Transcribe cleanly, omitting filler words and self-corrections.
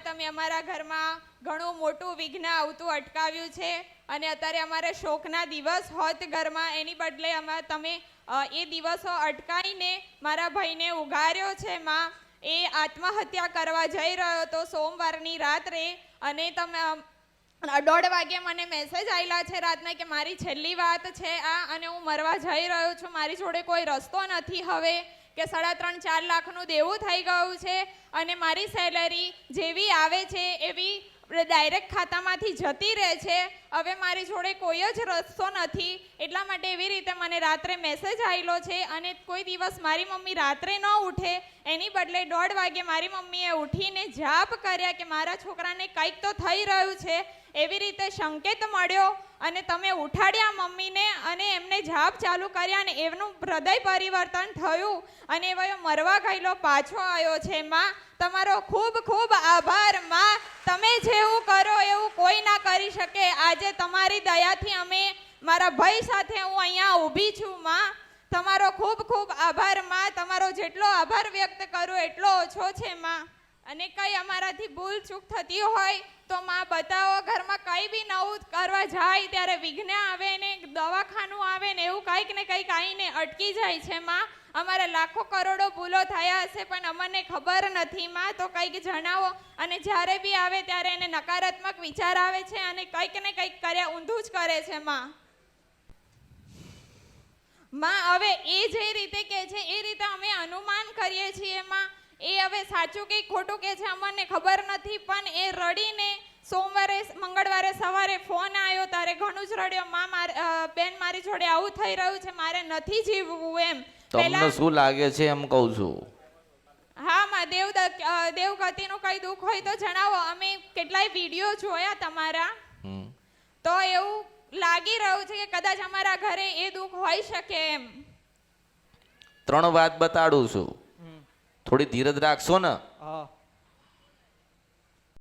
તમે અમારા ઘરમાં ઘણું મોટું વિઘ્ન આવતું અટકાવ્યું છે અને અત્યારે અમારે શોકના દિવસ હોત ઘરમાં, એની બદલે તમે એ દિવસો અટકાવીને મારા ભાઈને ઉગાર્યો છે માં. એ આત્મહત્યા કરવા જઈ રહ્યો હતો સોમવારની રાત્રે અને તમે 1:30 વાગે મને મેસેજ આવેલા છે રાતના કે મારી છેલ્લી વાત છે આ અને હું મરવા જઈ રહ્યો છું, મારી જોડે કોઈ રસ્તો નથી હવે, કે 3.5-4 લાખનું દેવું થઈ ગયું છે અને મારી સેલેરી જેવી આવે છે એવી ડાયરેક્ટ ખાતામાંથી જતી રહે છે. હવે મારી જોડે કોઈ જ રસ્તો નથી, એટલા માટે એવી રીતે મને રાત્રે મેસેજ આવેલો છે. અને કોઈ દિવસ મારી મમ્મી રાત્રે ન ઉઠે એની બદલે 1:30 વાગે મારી મમ્મીએ ઉઠીને જાપ કર્યા કે મારા છોકરાને કંઈક તો થઈ રહ્યું છે, એવી રીતે સંકેત મળ્યો અને તમે ઉઠાડ્યા મમ્મીને અને એમને જાપ ચાલુ કર્યા અને એમનું હૃદય પરિવર્તન થયું અને એવો મરવા ગયેલો પાછો આવ્યો છે. માં, તમારો ખૂબ ખૂબ આભાર માં. તમે જેવું કરો એવું કોઈ ના કરી શકે. આજે તમારી દયાથી અમે મારા ભાઈ સાથે હું અહીંયા ઊભી છું માં. તમારો ખૂબ ખૂબ આભાર માં. તમારો જેટલો આભાર વ્યક્ત કરું એટલો ઓછો છે માં. અને કંઈ અમારાથી ભૂલ ચૂક થતી હોય તો માં બતાવો. ઘરમાં કંઈ બી નવું કરવા જાય ત્યારે વિઘ્ન આવે ને દવાખાનું આવે ને એવું કંઈક ને કંઈક આવીને અટકી જાય છે માં. અમારે લાખો કરોડો ભૂલો થયા હશે પણ અમને ખબર નથી માં, તો કંઈક જણાવો. અને જ્યારે બી આવે ત્યારે એને નકારાત્મક વિચાર આવે છે અને કંઈક ને કંઈક કર્યા ઊંધું જ કરે છે માં. હવે એ જે રીતે કહે છે એ રીતે અમે અનુમાન કરીએ છીએ માં. એ હવે સાચું કે ખોટું કે છે અમને ખબર નથી, પણ એ રડીને મંગળવારે સવારે ફોન આવ્યો ત્યારે ઘણું જ રડ્યો. માં, બેન મારી જોડે આવું થઈ રહ્યું છે, મારે નથી જીવવું એમ. તમને શું લાગે છે એમ કહું છું? હા માં, દેવગતિનું કઈ દુઃખ હોય તો જણાવો. અમે કેટલાય વિડીયો જોયા તમારા, તો એવું લાગી રહ્યું છે કે કદાચ અમારા ઘરે એ દુઃખ હોઈ શકે એમ. 3 વાત બતાડું છું, થોડી ધીરજ રાખશો ને?